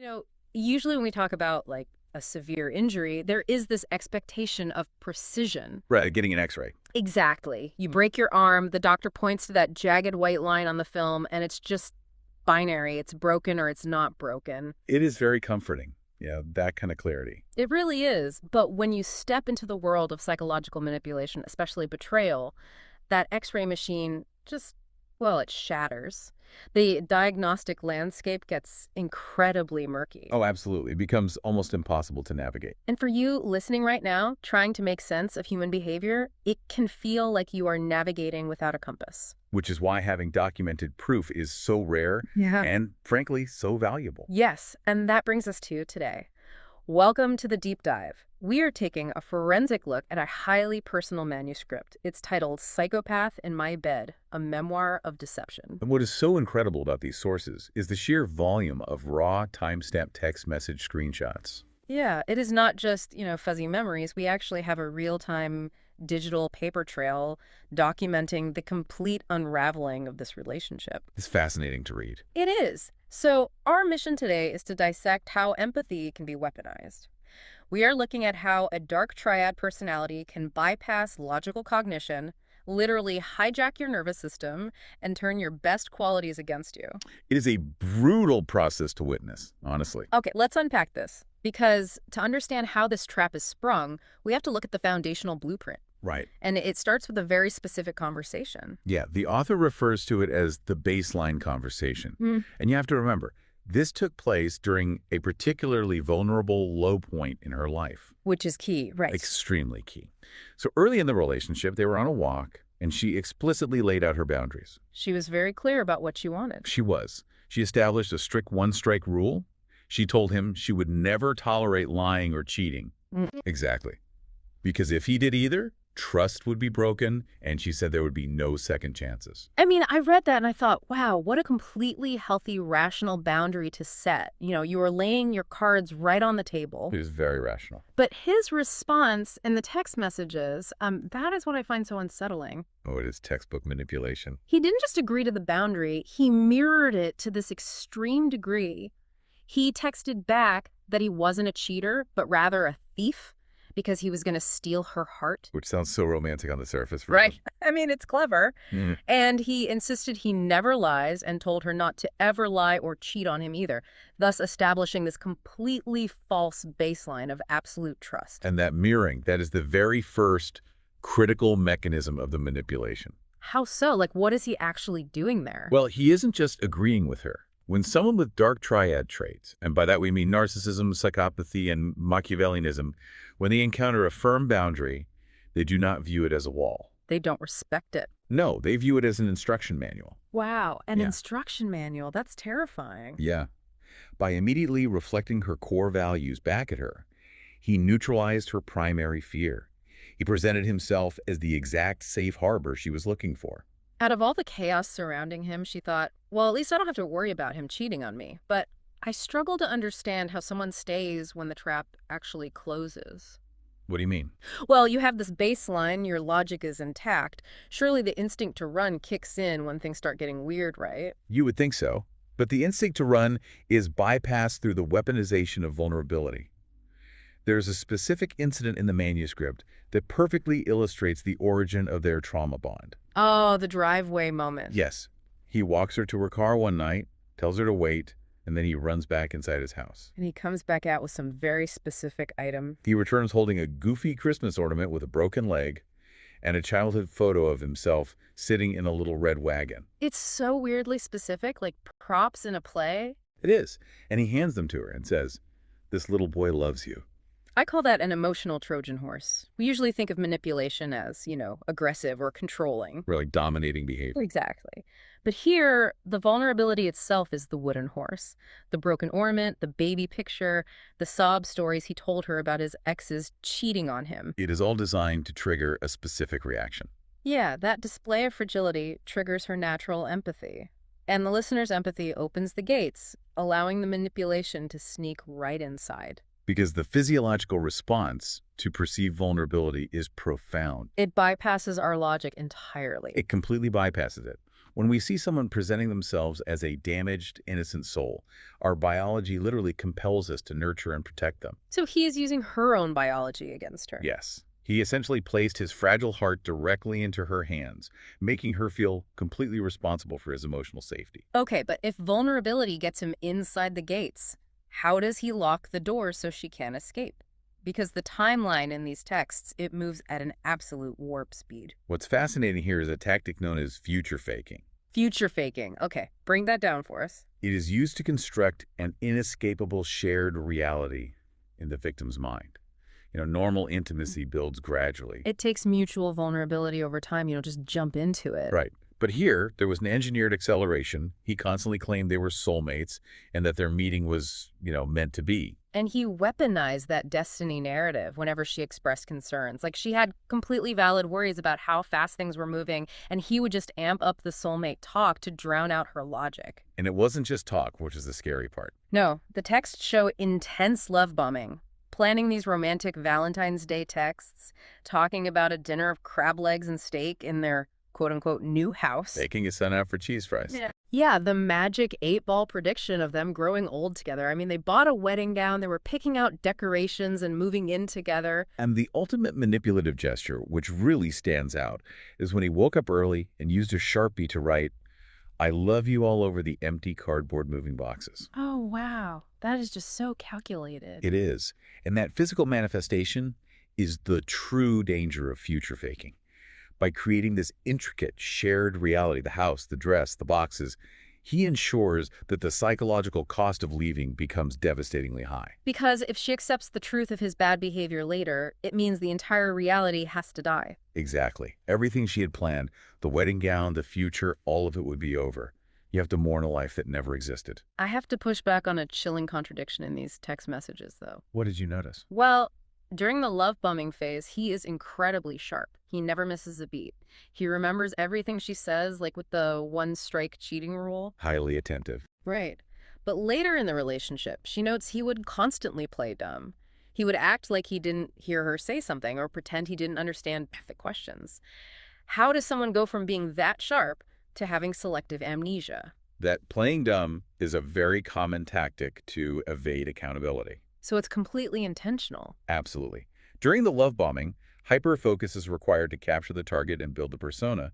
You know, usually when we talk about like a severe injury, there is this expectation of precision. Right, getting an X-ray. Exactly. You break your arm, the doctor points to that jagged white line on the film, and it's just binary. It's broken or it's not broken. It is very comforting. Yeah, that kind of clarity. It really is. But when you step into the world of psychological manipulation, especially betrayal, that X-ray machine just, well, it shatters. The diagnostic landscape gets incredibly murky. Oh, absolutely. It becomes almost impossible to navigate. And for you listening right now, trying to make sense of human behavior, it can feel like you are navigating without a compass. Which is why having documented proof is so rare Yeah. and, frankly, so valuable. Yes, and that brings us to today. Welcome to the deep dive. We are taking a forensic look at a highly personal manuscript. It's titled Psychopath in My Bed, a Memoir of Deception. And what is so incredible about these sources is the sheer volume of raw, time-stamped text message screenshots. Yeah, it is not just, fuzzy memories. We actually have a real-time digital paper trail documenting the complete unraveling of this relationship. It's fascinating to read. It is. So our mission today is to dissect how empathy can be weaponized. We are looking at how a dark triad personality can bypass logical cognition, literally hijack your nervous system, and turn your best qualities against you. It is a brutal process to witness, honestly. Okay, let's unpack this. Because to understand how this trap is sprung, we have to look at the foundational blueprint. Right. And it starts with a very specific conversation. Yeah, the author refers to it as the baseline conversation. And you have to remember, this took place during a particularly vulnerable low point in her life. Which is key, right? Extremely key. So early in the relationship, they were on a walk, and she explicitly laid out her boundaries. She was very clear about what she wanted. She was. She established a strict one-strike rule. She told him she would never tolerate lying or cheating. Exactly. Because if he did either, trust would be broken, and she said there would be no second chances. I mean, I read that and I thought, wow, what a completely healthy, rational boundary to set. You were laying your cards right on the table. It is very rational. But his response in the text messages, that is what I find so unsettling. Oh, it is textbook manipulation. He didn't just agree to the boundary, he mirrored it to this extreme degree. He texted back that he wasn't a cheater, but rather a thief, because he was going to steal her heart. Which sounds so romantic on the surface. Right. I mean, it's clever. And he insisted he never lies and told her not to ever lie or cheat on him either, thus establishing this completely false baseline of absolute trust. And that mirroring, that is the very first critical mechanism of the manipulation. How so? Like, what is he actually doing there? Well, he isn't just agreeing with her. When someone with dark triad traits, and by that we mean narcissism, psychopathy, and Machiavellianism, when they encounter a firm boundary, they do not view it as a wall. They don't respect it. No, they view it as an instruction manual. Wow, an instruction manual. That's terrifying. Yeah. By immediately reflecting her core values back at her, he neutralized her primary fear. He presented himself as the exact safe harbor she was looking for. Out of all the chaos surrounding him, she thought, well, at least I don't have to worry about him cheating on me. But I struggle to understand how someone stays when the trap actually closes. What do you mean? Well, you have this baseline, your logic is intact. Surely the instinct to run kicks in when things start getting weird, right? You would think so. But the instinct to run is bypassed through the weaponization of vulnerability. There's a specific incident in the manuscript that perfectly illustrates the origin of their trauma bond. Oh, the driveway moment. Yes. He walks her to her car one night, tells her to wait, and then he runs back inside his house. And he comes back out with some very specific item. He returns holding a goofy Christmas ornament with a broken leg and a childhood photo of himself sitting in a little red wagon. It's so weirdly specific, like props in a play. It is. And he hands them to her and says, "This little boy loves you." I call that an emotional Trojan horse. We usually think of manipulation as, aggressive or controlling. Really dominating behavior. Exactly. But here, the vulnerability itself is the wooden horse. The broken ornament, the baby picture, the sob stories he told her about his exes cheating on him. It is all designed to trigger a specific reaction. Yeah, that display of fragility triggers her natural empathy. And the listener's empathy opens the gates, allowing the manipulation to sneak right inside. Because the physiological response to perceived vulnerability is profound. It bypasses our logic entirely. It completely bypasses it. When we see someone presenting themselves as a damaged, innocent soul, our biology literally compels us to nurture and protect them. So he is using her own biology against her. Yes, he essentially placed his fragile heart directly into her hands, making her feel completely responsible for his emotional safety. Okay, but if vulnerability gets him inside the gates, how does he lock the door so she can't escape? Because the timeline in these texts, it moves at an absolute warp speed. What's fascinating here is a tactic known as future faking. Future faking. Okay, bring that down for us. It is used to construct an inescapable shared reality in the victim's mind. Normal intimacy builds gradually. It takes mutual vulnerability over time, just jump into it. Right. But here, there was an engineered acceleration. He constantly claimed they were soulmates and that their meeting was, meant to be. And he weaponized that destiny narrative whenever she expressed concerns. Like, she had completely valid worries about how fast things were moving, and he would just amp up the soulmate talk to drown out her logic. And it wasn't just talk, which is the scary part. No, the texts show intense love bombing. Planning these romantic Valentine's Day texts, talking about a dinner of crab legs and steak in their quote-unquote new house. Taking his son out for cheese fries. Yeah, the magic 8-ball prediction of them growing old together. I mean, they bought a wedding gown, they were picking out decorations and moving in together. And the ultimate manipulative gesture, which really stands out, is when he woke up early and used a Sharpie to write, "I love you," all over the empty cardboard moving boxes. Oh, wow. That is just so calculated. It is. And that physical manifestation is the true danger of future faking. By creating this intricate, shared reality, the house, the dress, the boxes, he ensures that the psychological cost of leaving becomes devastatingly high. Because if she accepts the truth of his bad behavior later, it means the entire reality has to die. Exactly. Everything she had planned, the wedding gown, the future, all of it would be over. You have to mourn a life that never existed. I have to push back on a chilling contradiction in these text messages, though. What did you notice? Well, during the love bombing phase, he is incredibly sharp. He never misses a beat. He remembers everything she says, like with the one-strike cheating rule. Highly attentive. Right. But later in the relationship, she notes he would constantly play dumb. He would act like he didn't hear her say something or pretend he didn't understand the questions. How does someone go from being that sharp to having selective amnesia? That playing dumb is a very common tactic to evade accountability. So it's completely intentional. Absolutely. During the love bombing, hyper-focus is required to capture the target and build the persona.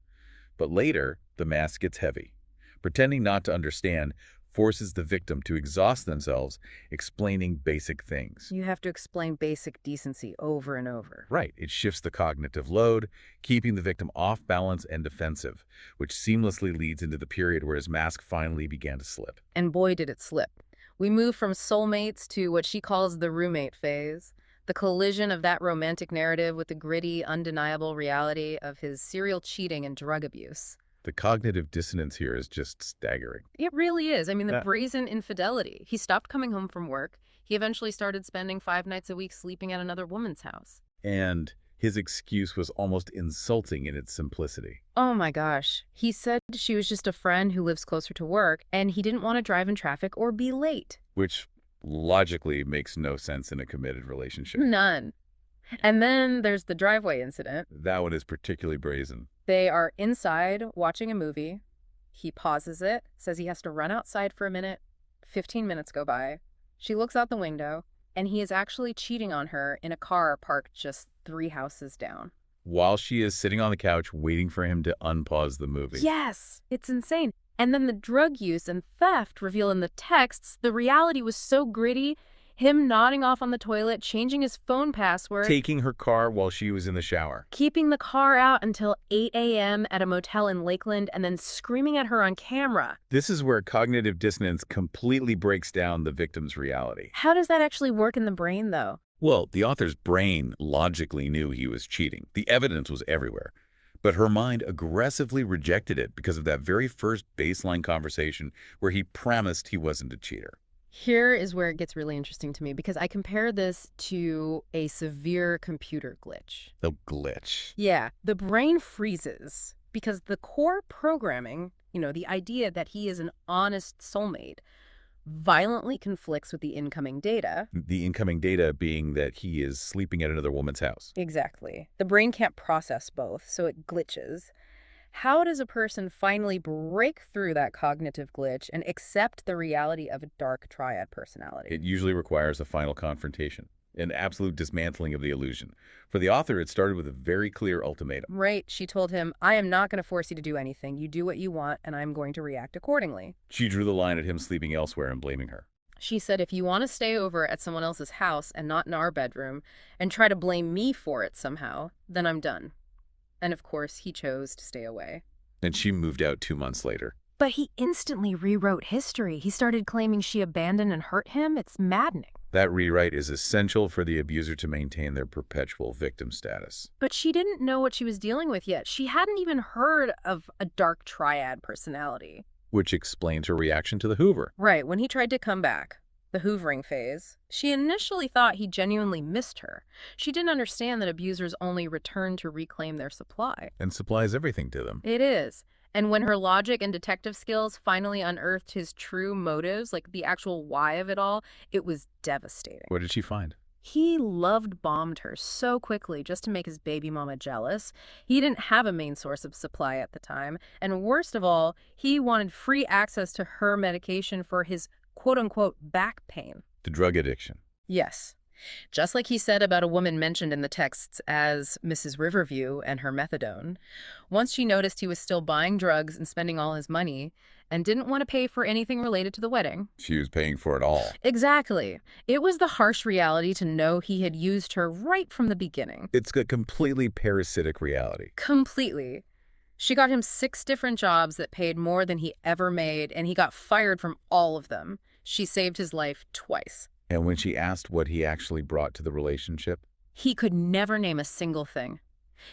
But later, the mask gets heavy. Pretending not to understand forces the victim to exhaust themselves explaining basic things. You have to explain basic decency over and over. Right. It shifts the cognitive load, keeping the victim off balance and defensive, which seamlessly leads into the period where his mask finally began to slip. And boy, did it slip. We move from soulmates to what she calls the roommate phase, the collision of that romantic narrative with the gritty, undeniable reality of his serial cheating and drug abuse. The cognitive dissonance here is just staggering. It really is. I mean, the brazen infidelity. He stopped coming home from work. He eventually started spending 5 nights a week sleeping at another woman's house. And his excuse was almost insulting in its simplicity. Oh my gosh. He said she was just a friend who lives closer to work, and he didn't want to drive in traffic or be late. Which logically makes no sense in a committed relationship. None. And then there's the driveway incident. That one is particularly brazen. They are inside watching a movie. He pauses it, says he has to run outside for a minute. 15 minutes go by. She looks out the window, and he is actually cheating on her in a car parked just 3 houses down. While she is sitting on the couch waiting for him to unpause the movie. Yes, it's insane. And then the drug use and theft reveal in the texts, the reality was so gritty. Him nodding off on the toilet, changing his phone password. Taking her car while she was in the shower. Keeping the car out until 8 a.m. at a motel in Lakeland and then screaming at her on camera. This is where cognitive dissonance completely breaks down the victim's reality. How does that actually work in the brain, though? Well, the author's brain logically knew he was cheating. The evidence was everywhere. But her mind aggressively rejected it because of that very first baseline conversation where he promised he wasn't a cheater. Here is where it gets really interesting to me, because I compare this to a severe computer glitch. The glitch. Yeah, the brain freezes because the core programming, the idea that he is an honest soulmate, violently conflicts with the incoming data. The incoming data being that he is sleeping at another woman's house. Exactly. The brain can't process both, so it glitches. How does a person finally break through that cognitive glitch and accept the reality of a dark triad personality? It usually requires a final confrontation, an absolute dismantling of the illusion. For the author, it started with a very clear ultimatum. Right, she told him, I am not going to force you to do anything. You do what you want, and I'm going to react accordingly. She drew the line at him sleeping elsewhere and blaming her. She said, if you want to stay over at someone else's house and not in our bedroom and try to blame me for it somehow, then I'm done. And of course, he chose to stay away. And she moved out 2 months later. But he instantly rewrote history. He started claiming she abandoned and hurt him. It's maddening. That rewrite is essential for the abuser to maintain their perpetual victim status. But she didn't know what she was dealing with yet. She hadn't even heard of a dark triad personality. Which explains her reaction to the Hoover. Right, when he tried to come back, the hoovering phase, she initially thought he genuinely missed her. She didn't understand that abusers only return to reclaim their supply. And supplies everything to them. It is. And when her logic and detective skills finally unearthed his true motives, like the actual why of it all, it was devastating. What did she find? He love-bombed her so quickly just to make his baby mama jealous. He didn't have a main source of supply at the time. And worst of all, he wanted free access to her medication for his quote-unquote back pain. The drug addiction. Yes. Just like he said about a woman mentioned in the texts as Mrs. Riverview and her methadone. Once she noticed he was still buying drugs and spending all his money and didn't want to pay for anything related to the wedding. She was paying for it all. Exactly. It was the harsh reality to know he had used her right from the beginning. It's a completely parasitic reality. Completely. She got him 6 different jobs that paid more than he ever made, and he got fired from all of them. She saved his life twice. And when she asked what he actually brought to the relationship, he could never name a single thing.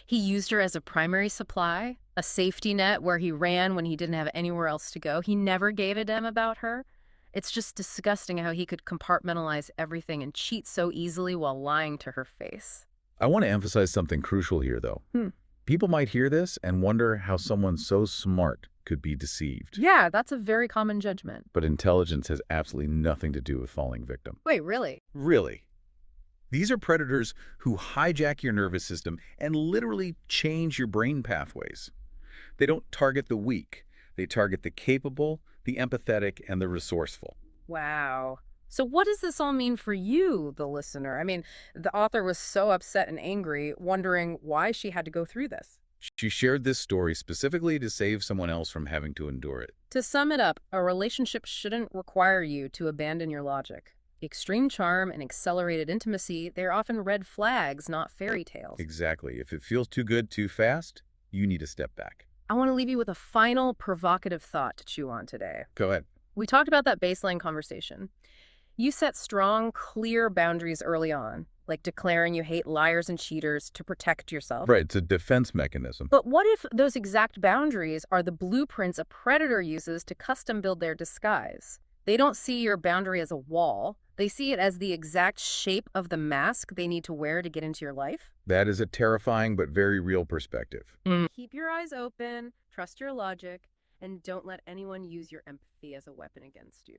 He used her as a primary supply, a safety net where he ran when he didn't have anywhere else to go. He never gave a damn about her. It's just disgusting how he could compartmentalize everything and cheat so easily while lying to her face. I want to emphasize something crucial here, though. People might hear this and wonder how someone so smart could be deceived. Yeah, that's a very common judgment. But intelligence has absolutely nothing to do with falling victim. Wait, really? Really. These are predators who hijack your nervous system and literally change your brain pathways. They don't target the weak. They target the capable, the empathetic, and the resourceful. Wow. So what does this all mean for you, the listener? I mean, the author was so upset and angry, wondering why she had to go through this. She shared this story specifically to save someone else from having to endure it. To sum it up, a relationship shouldn't require you to abandon your logic. Extreme charm and accelerated intimacy, they're often red flags, not fairy tales. Exactly. If it feels too good too fast, you need to step back. I want to leave you with a final provocative thought to chew on today. Go ahead. We talked about that baseline conversation. You set strong, clear boundaries early on, like declaring you hate liars and cheaters to protect yourself. Right, it's a defense mechanism. But what if those exact boundaries are the blueprints a predator uses to custom build their disguise? They don't see your boundary as a wall. They see it as the exact shape of the mask they need to wear to get into your life. That is a terrifying but very real perspective. Keep your eyes open, trust your logic, and don't let anyone use your empathy as a weapon against you.